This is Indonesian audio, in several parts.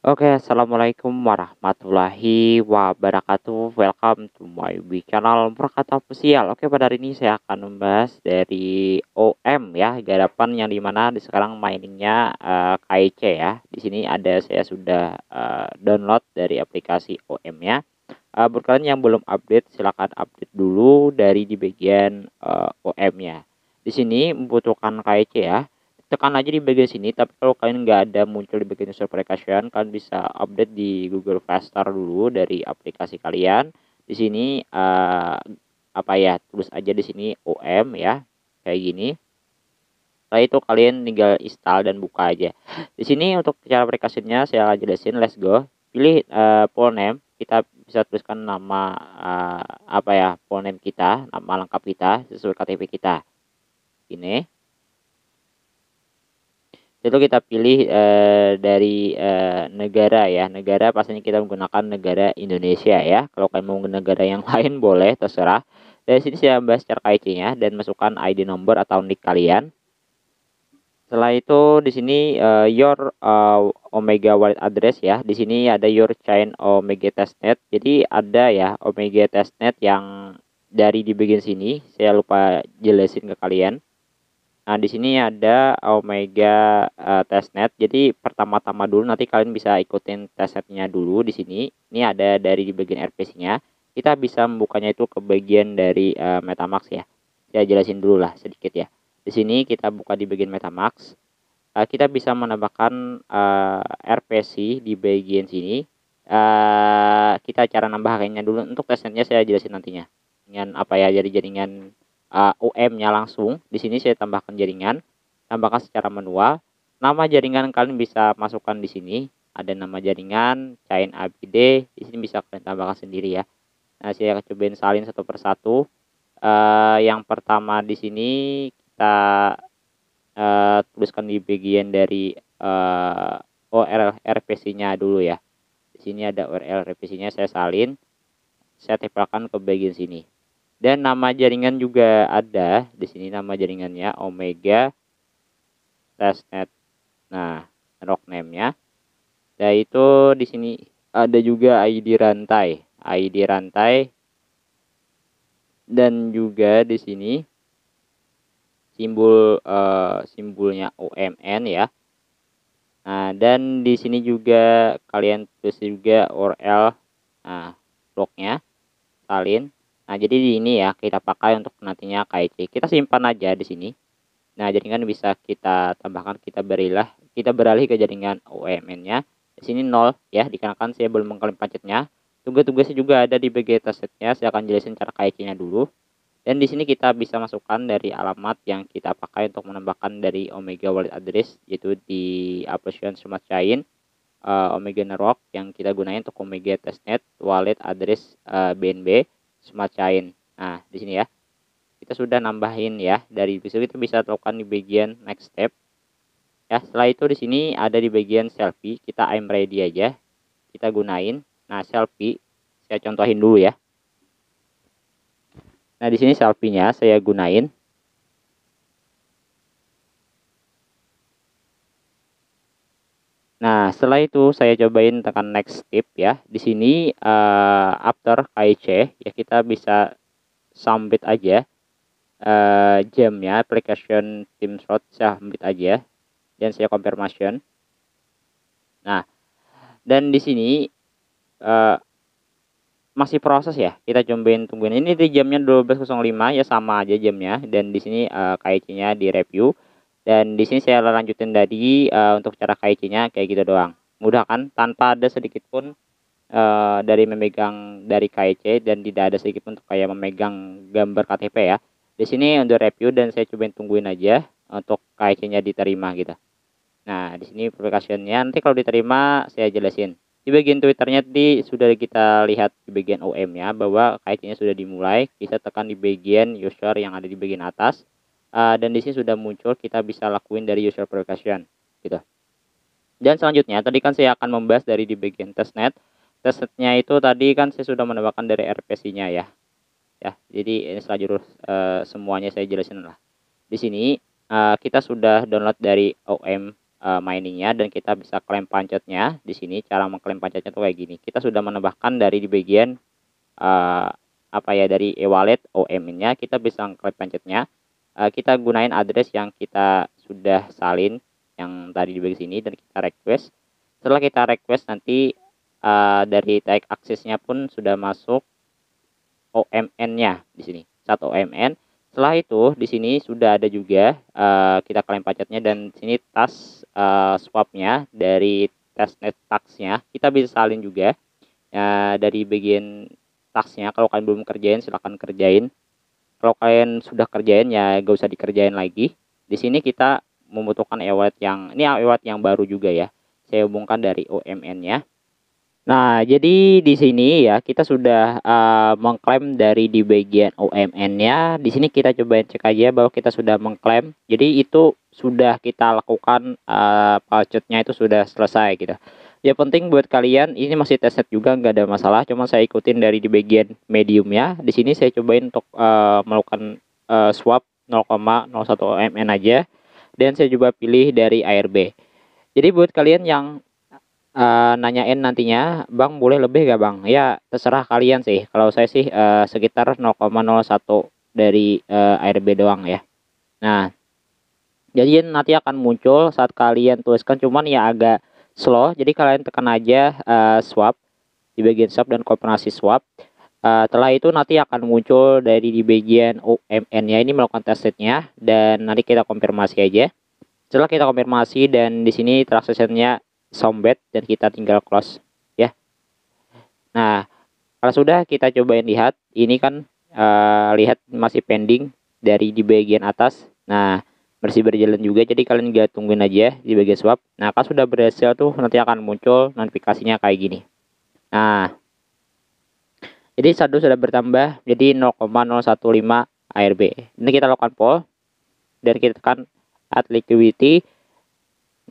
Oke, assalamualaikum warahmatullahi wabarakatuh. Welcome to my channel Prakata Official. Oke, pada hari ini saya akan membahas dari OM ya, garapan yang dimana di sekarang mainingnya KIC ya. Di sini ada saya sudah download dari aplikasi OM-nya. Buat kalian yang belum update, silakan update dulu dari di bagian OM-nya. Di sini membutuhkan KIC ya, tekan aja di bagian sini. Tapi kalau kalian nggak ada muncul di bagian user application, kalian bisa update di Google Play Store dulu dari aplikasi kalian. Di sini apa ya, tulis aja di sini OM ya, kayak gini. Setelah itu kalian tinggal install dan buka aja. Di sini untuk cara aplikasinya saya akan jelasin. Let's go. Pilih full name. Kita bisa tuliskan nama apa ya, full name kita, nama lengkap kita sesuai KTP kita. Ini. Itu kita pilih dari negara ya. Negara pastinya kita menggunakan negara Indonesia ya. Kalau kalian mau negara yang lain boleh, terserah. Dari sini saya bahas cara KIC-nya dan masukkan ID number atau nick kalian. Setelah itu di sini your Omega wallet address ya. Di sini ada your chain Omega testnet. Jadi ada ya Omega testnet yang dari di bagian sini. Saya lupa jelasin ke kalian. Nah, di sini ada Omega testnet. Jadi pertama-tama dulu nanti kalian bisa ikutin testnetnya dulu di sini. Ini ada dari di bagian RPC-nya. Kita bisa membukanya itu ke bagian dari MetaMask ya. Saya jelasin dulu lah sedikit ya. Di sini kita buka di bagian MetaMask. Kita bisa menambahkan RPC di bagian sini. Kita cara nambahkannya dulu. Untuk testnetnya saya jelasin nantinya. Dengan apa ya, jadi jaringan UM-nya langsung. Di sini saya tambahkan jaringan, tambahkan secara manual. Nama jaringan kalian bisa masukkan di sini. Ada nama jaringan, chain ABD, di sini bisa kalian tambahkan sendiri ya. Nah, saya akan cobain salin satu persatu. Yang pertama di sini kita tuliskan di bagian dari URL RPC-nya dulu ya. Di sini ada URL RPC-nya, saya salin, saya tempelkan ke bagian sini. Dan nama jaringan juga ada di sini, nama jaringannya Omega Testnet. Nah, rock name-nya. Dan itu di sini ada juga ID rantai, dan juga di sini simbolnya OMN ya. Nah, dan di sini juga kalian tulis juga URL blognya, salin. Nah, jadi di ini ya kita pakai untuk nantinya KIC. Kita simpan aja di sini. Nah, jaringan bisa kita tambahkan, kita beralih ke jaringan OMN-nya. Di sini 0 ya, dikarenakan saya belum mengklaim packetnya. Tugas-tugasnya juga ada di bagian testnya. Saya akan jelasin cara KIC-nya dulu. Dan di sini kita bisa masukkan dari alamat yang kita pakai untuk menambahkan dari Omega wallet address, yaitu di application Smart Chain Omega Network yang kita gunakan untuk Omega testnet wallet address BNB Smart Chain. Nah, di sini ya. Kita sudah nambahin ya, dari situ kita bisa lakukan di bagian next step ya. Setelah itu di sini ada di bagian selfie, kita I'm ready aja kita gunain. Nah, selfie saya contohin dulu ya. Nah, di sini selfie-nya saya gunain. Nah, setelah itu saya cobain tekan next step ya. Di sini after KIC ya, kita bisa submit aja jamnya, application team slot saya submit aja dan saya confirmation. Nah, dan di sini masih proses ya, kita cobain tungguin. Ini di jamnya 12.05 ya, sama aja jamnya. Dan di sini KIC-nya di review. Dan di sini saya lanjutin tadi untuk cara KIC-nya kayak gitu doang. Mudah kan, tanpa ada sedikit pun dari memegang dari KIC, dan tidak ada sedikit pun untuk kayak memegang gambar KTP ya. Di sini untuk review dan saya cobain tungguin aja untuk KIC-nya diterima gitu. Nah, di sini aplikasinya nanti kalau diterima saya jelasin. Di bagian Twitternya tadi sudah kita lihat di bagian OM-nya bahwa KIC-nya sudah dimulai. Bisa tekan di bagian user yang ada di bagian atas. Dan di sini sudah muncul, kita bisa lakuin dari user application gitu. Dan selanjutnya tadi kan saya akan membahas dari di bagian testnet. Testnetnya itu tadi kan saya sudah menambahkan dari RPC-nya ya. Ya, jadi ini selanjutnya semuanya saya jelasin lah. Di sini kita sudah download dari OM miningnya dan kita bisa klaim pancetnya. Di sini cara mengklaim pancetnya tuh kayak gini. Kita sudah menambahkan dari di bagian apa ya, dari e-wallet OMN-nya kita bisa klaim pancetnya. Kita gunain address yang kita sudah salin yang tadi di bagian sini dan kita request. Setelah kita request nanti dari tag aksesnya pun sudah masuk OMN-nya di sini. Satu OMN. Setelah itu di sini sudah ada juga kita klaim pancetnya dan di sini tas swapnya dari testnet taxnya kita bisa salin juga dari bagian taxnya. Kalau kalian belum kerjain silahkan kerjain. Kalau kalian sudah kerjain ya gak usah dikerjain lagi. Di sini kita membutuhkan e-wallet yang ini e-wallet yang baru juga ya. Saya hubungkan dari OMN-nya. Nah, jadi di sini ya kita sudah mengklaim dari di bagian OMN-nya. Di sini kita coba cek aja bahwa kita sudah mengklaim. Jadi itu sudah kita lakukan pancetnya itu sudah selesai gitu. Ya penting buat kalian ini masih testnet juga nggak ada masalah. Cuma saya ikutin dari di bagian mediumnya. Di sini saya cobain untuk melakukan swap 0,01 OMN aja. Dan saya coba pilih dari ARB. Jadi buat kalian yang nanyain nantinya, Bang boleh lebih gak Bang? Ya terserah kalian sih. Kalau saya sih sekitar 0,01 dari ARB doang ya. Nah, jadi nanti akan muncul saat kalian tuliskan, cuman ya agak slow. Jadi kalian tekan aja swap di bagian swap dan konfirmasi swap. Setelah itu nanti akan muncul dari di bagian OMN-nya ini melakukan testnya dan nanti kita konfirmasi aja. Setelah kita konfirmasi dan di sini transaksinya sombet dan kita tinggal close ya. Nah, kalau sudah kita cobain lihat, ini kan lihat masih pending dari di bagian atas. Nah, masih berjalan juga, jadi kalian gak tungguin aja di bagian swap. Nah, kalau sudah berhasil tuh nanti akan muncul notifikasinya kayak gini. Nah, jadi saldo sudah bertambah jadi 0,015 ARB. Ini kita lakukan poll dan kita tekan add liquidity.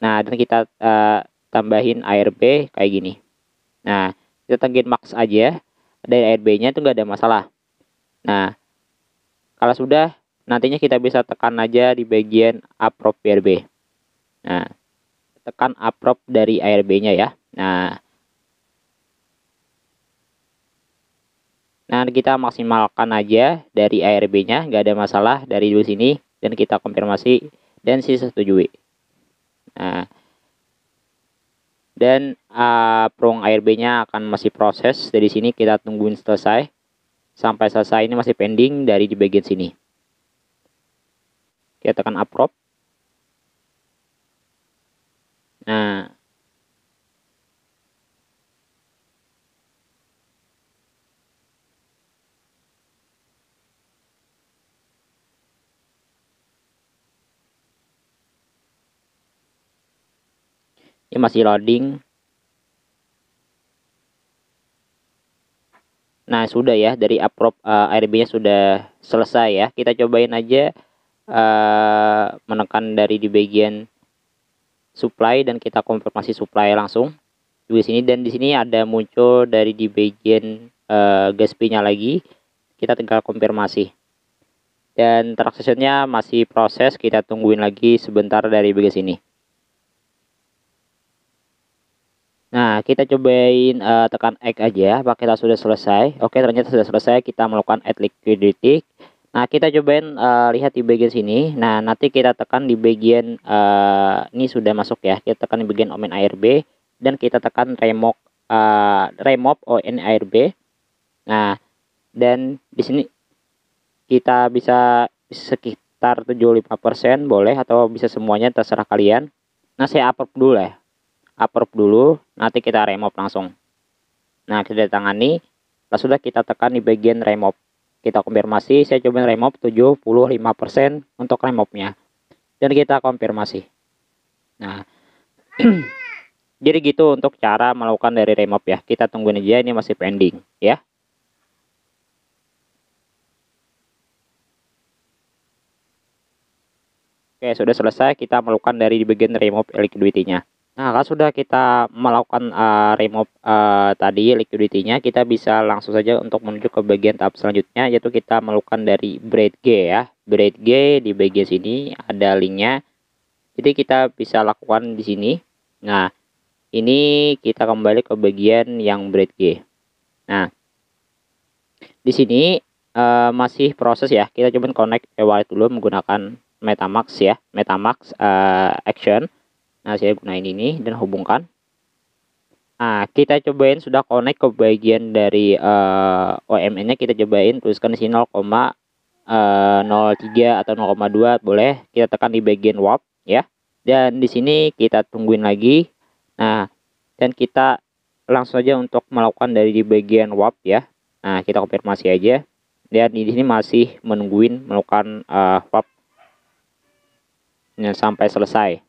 Nah, dan kita tambahin ARB kayak gini. Nah, kita tagih max aja dari ARB-nya itu nggak ada masalah. Nah, kalau sudah nantinya kita bisa tekan aja di bagian approve ARB. Nah, tekan approve dari ARB-nya ya. Nah, kita maksimalkan aja dari ARB-nya, nggak ada masalah dari dulu sini dan kita konfirmasi dan sisa setujui. Nah, dan prong ARB-nya akan masih proses. Dari sini kita tungguin selesai. Sampai selesai ini masih pending dari di bagian sini. Kita tekan approve. Nah, ini masih loading. Nah, sudah ya, dari approve ARB-nya sudah selesai ya. Kita cobain aja menekan dari di bagian supply dan kita konfirmasi supply langsung di sini. Dan di sini ada muncul dari di bagian gas fee-nya lagi. Kita tinggal konfirmasi. Dan transaksinya masih proses, kita tungguin lagi sebentar dari bagian sini. Nah, kita cobain tekan X aja, apakah kita sudah selesai. Oke, ternyata sudah selesai. Kita melakukan add liquidity. Nah, kita cobain lihat di bagian sini. Nah, nanti kita tekan di bagian ini sudah masuk ya. Kita tekan di bagian OMN ARB dan kita tekan remove ON ARB. Nah, dan di sini kita bisa sekitar 75% boleh atau bisa semuanya terserah kalian. Nah, saya approve dulu ya. Approve dulu, nanti kita remove langsung. Nah, kita tangani, lalu sudah kita tekan di bagian remove. Kita konfirmasi, saya coba remove 75% untuk remove-nya. Dan kita konfirmasi. Nah, jadi gitu untuk cara melakukan dari remove ya. Kita tungguin aja, ini masih pending ya. Oke, sudah selesai, kita melakukan dari di bagian remove liquidity-nya. Nah, kalau sudah kita melakukan remove tadi liquidity-nya, kita bisa langsung saja untuk menuju ke bagian tahap selanjutnya, yaitu kita melakukan dari Braid G ya. Braid G di bagian sini ada linknya. Jadi kita bisa lakukan di sini. Nah, ini kita kembali ke bagian yang bridge. Nah, di sini masih proses ya. Kita coba connect e-wallet dulu menggunakan MetaMask ya, MetaMask Action. Nah, saya gunain ini dan hubungkan. Nah, kita cobain sudah connect ke bagian dari OMN-nya, kita cobain tuliskan di sini 0,03 atau 0,2 boleh. Kita tekan di bagian warp ya. Dan di sini kita tungguin lagi. Nah, dan kita langsung saja untuk melakukan dari di bagian warp ya. Nah, kita konfirmasi aja. Dan di sini masih menungguin melakukan warp sampai selesai.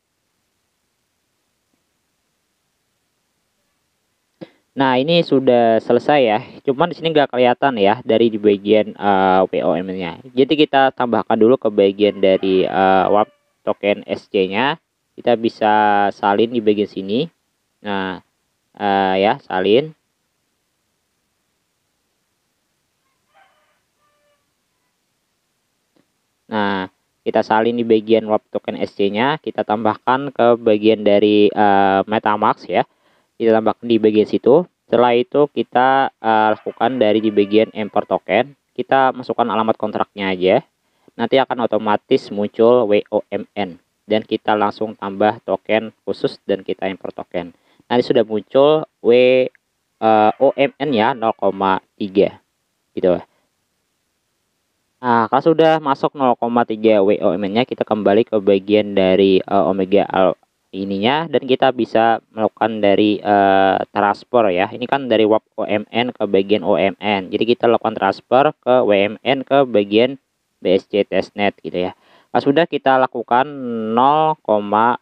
Nah, ini sudah selesai ya. Cuman di sini nggak kelihatan ya dari di bagian WOM-nya. Jadi kita tambahkan dulu ke bagian dari warp token SC-nya. Kita bisa salin di bagian sini. Nah, ya salin. Nah, kita salin di bagian warp token SC-nya. Kita tambahkan ke bagian dari MetaMask ya. Kita tambahkan di bagian situ. Setelah itu kita lakukan dari di bagian import token. Kita masukkan alamat kontraknya aja. Nanti akan otomatis muncul WOMN. Dan kita langsung tambah token khusus dan kita import token. Nanti sudah muncul WOMN ya 0,3 gitu. Nah, kalau sudah masuk 0,3 WOMN-nya, kita kembali ke bagian dari Omega ininya dan kita bisa melakukan dari transfer ya. Ini kan dari warp OMN ke bagian OMN. Jadi kita lakukan transfer ke WMN ke bagian BSC testnet gitu ya. Pas sudah kita lakukan 0,3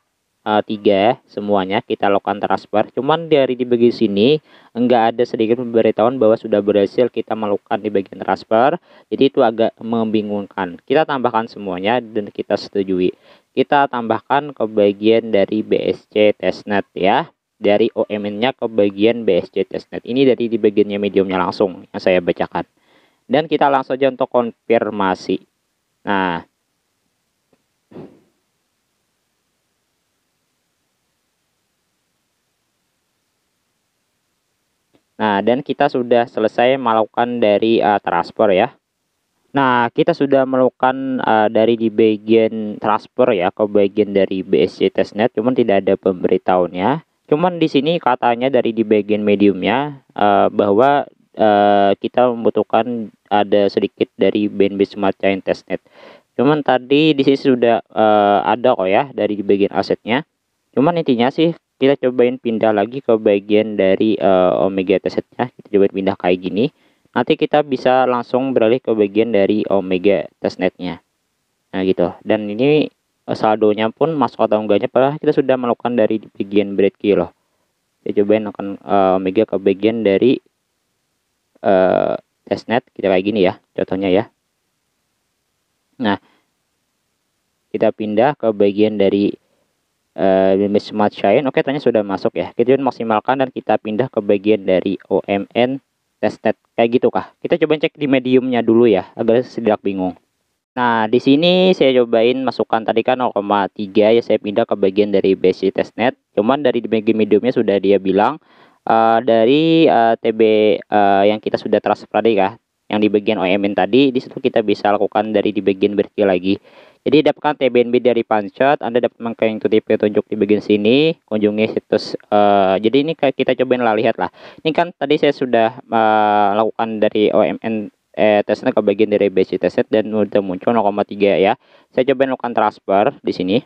semuanya kita lakukan transfer. Cuman dari di bagian sini enggak ada sedikit pemberitahuan bahwa sudah berhasil kita melakukan di bagian transfer. Jadi itu agak membingungkan. Kita tambahkan semuanya dan kita setujui. Kita tambahkan ke bagian dari BSC testnet ya. Dari OMN-nya ke bagian BSC testnet. Ini dari di bagiannya mediumnya langsung yang saya bacakan. Dan kita langsung aja untuk konfirmasi. Nah, dan kita sudah selesai melakukan dari transfer ya. Nah, kita sudah melakukan dari di bagian transfer ya ke bagian dari BSC testnet, cuman tidak ada pemberitahuannya. Cuman di sini katanya dari di bagian mediumnya bahwa kita membutuhkan ada sedikit dari BNB Smart Chain testnet. Cuman tadi di sini sudah ada kok ya dari di bagian asetnya. Cuman intinya sih kita cobain pindah lagi ke bagian dari Omega testnetnya. Kita coba pindah kayak gini. Nanti kita bisa langsung beralih ke bagian dari Omega testnetnya. Nah gitu. Dan ini saldonya pun masuk atau enggaknya padahal kita sudah melakukan dari bagian breadkey loh. Kita cobain akan Omega ke bagian dari testnet kita kayak gini ya contohnya ya. Nah, kita pindah ke bagian dari Smart Chain. Oke, ternyata sudah masuk ya. Kita maksimalkan dan kita pindah ke bagian dari OMN testnet kayak gitu kah. Kita coba cek di mediumnya dulu ya, agar sedikit bingung. Nah, di sini saya cobain masukkan tadi kan 0,3 ya, saya pindah ke bagian dari basic testnet. Cuman dari bagian mediumnya sudah dia bilang dari TB yang kita sudah transfer tadi kah, yang di bagian OMN tadi, di situ kita bisa lakukan dari di bagian berarti lagi. Jadi dapatkan TBNB dari Panchat, Anda dapat mengikuti petunjuk di bagian sini, kunjungi situs. Jadi ini kita cobain lah, lihat lah. Ini kan tadi saya sudah lakukan dari OMN testnet ke bagian dari basic testnet dan udah muncul 0,3 ya. Saya cobain lakukan transfer di sini.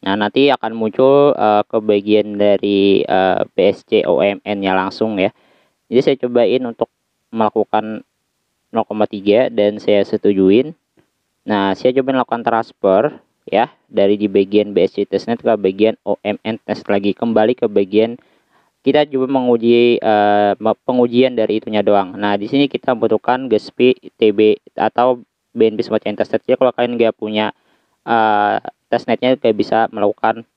Nah, nanti akan muncul ke bagian dari BSC OMN-nya langsung ya. Jadi saya cobain untuk melakukan 0,3 dan saya setujuin. Nah, saya coba melakukan transfer ya dari di bagian BSC testnet ke bagian OMN test lagi, kembali ke bagian kita coba menguji pengujian dari itunya doang. Nah, di sini kita membutuhkan GSP TB atau BNB Smart Chain testnet. Jadi kalau kalian nggak punya testnetnya, kayak bisa melakukan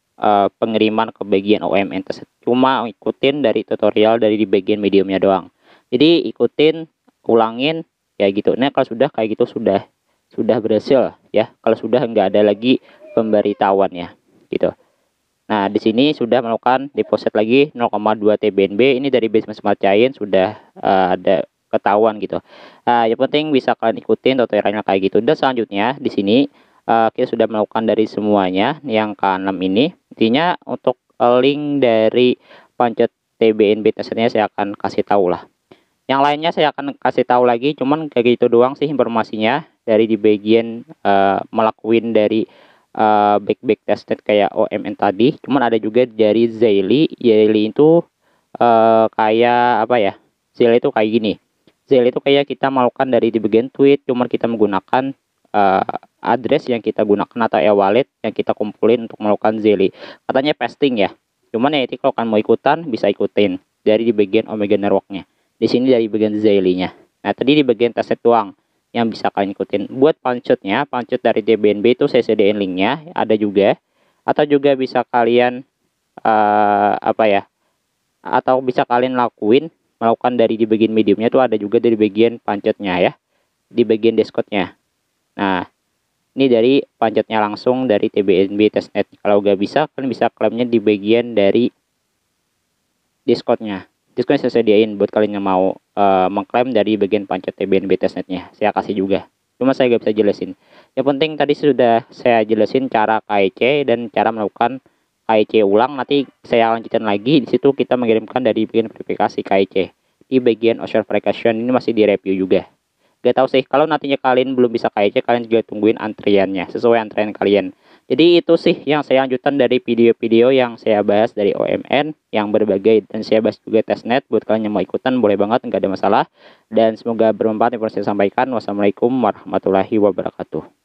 pengiriman ke bagian OMN testnet. Cuma ikutin dari tutorial dari di bagian mediumnya doang. Jadi ikutin, ulangin ya gitu. Nah, kalau sudah kayak gitu sudah berhasil ya. Kalau sudah nggak ada lagi pemberitahuan ya, gitu. Nah, di sini sudah melakukan deposit lagi 0,2 TBNB, ini dari Basement Smart Chain sudah ada ketahuan gitu. Yang penting bisa kalian ikutin tutorialnya kayak gitu. Dan selanjutnya di sini kita sudah melakukan dari semuanya yang ke-6 ini. Intinya untuk link dari pancet TBNB testnya saya akan kasih tahu lah. Yang lainnya saya akan kasih tahu lagi, cuman kayak gitu doang sih informasinya dari di bagian melakuin dari back testnet kayak OMN tadi. Cuman ada juga dari Zelle itu kayak apa ya, Zelle itu kayak gini. Zelle itu kayak kita melakukan dari di bagian tweet, cuman kita menggunakan address yang kita gunakan atau e-wallet yang kita kumpulin untuk melakukan Zelle. Katanya pasting ya, cuman ya itu kalau kalian mau ikutan bisa ikutin dari di bagian Omega Networknya. Di sini dari bagian Zelle-nya. Nah tadi di bagian testnet doang yang bisa kalian ikutin. Buat pancetnya, pancet dari DBNB itu saya sediain linknya, ada juga. Atau juga bisa kalian apa ya? Atau bisa kalian melakukan dari di bagian mediumnya itu ada juga dari bagian pancetnya ya, di bagian Discordnya. Nah, ini dari pancetnya langsung dari TBNB testnet. Kalau nggak bisa, kalian bisa klaimnya di bagian dari Discordnya. Discord saya sediain buat kalian yang mau mengklaim dari bagian pancet TBNB testnetnya. Saya kasih juga. Cuma saya nggak bisa jelasin. Yang penting tadi sudah saya jelasin cara KIC dan cara melakukan KIC ulang. Nanti saya lanjutkan lagi. Di situ kita mengirimkan dari bagian verifikasi KIC. Di bagian Ocean Verification ini masih di review juga. Gak tahu sih, kalau nantinya kalian belum bisa KIC, kalian juga tungguin antriannya sesuai antrian kalian. Jadi itu sih yang saya lanjutkan dari video-video yang saya bahas dari OMN yang berbagai, dan saya bahas juga testnet. Buat kalian yang mau ikutan boleh banget, nggak ada masalah. Dan semoga bermanfaat informasi yang saya sampaikan. Wassalamualaikum warahmatullahi wabarakatuh.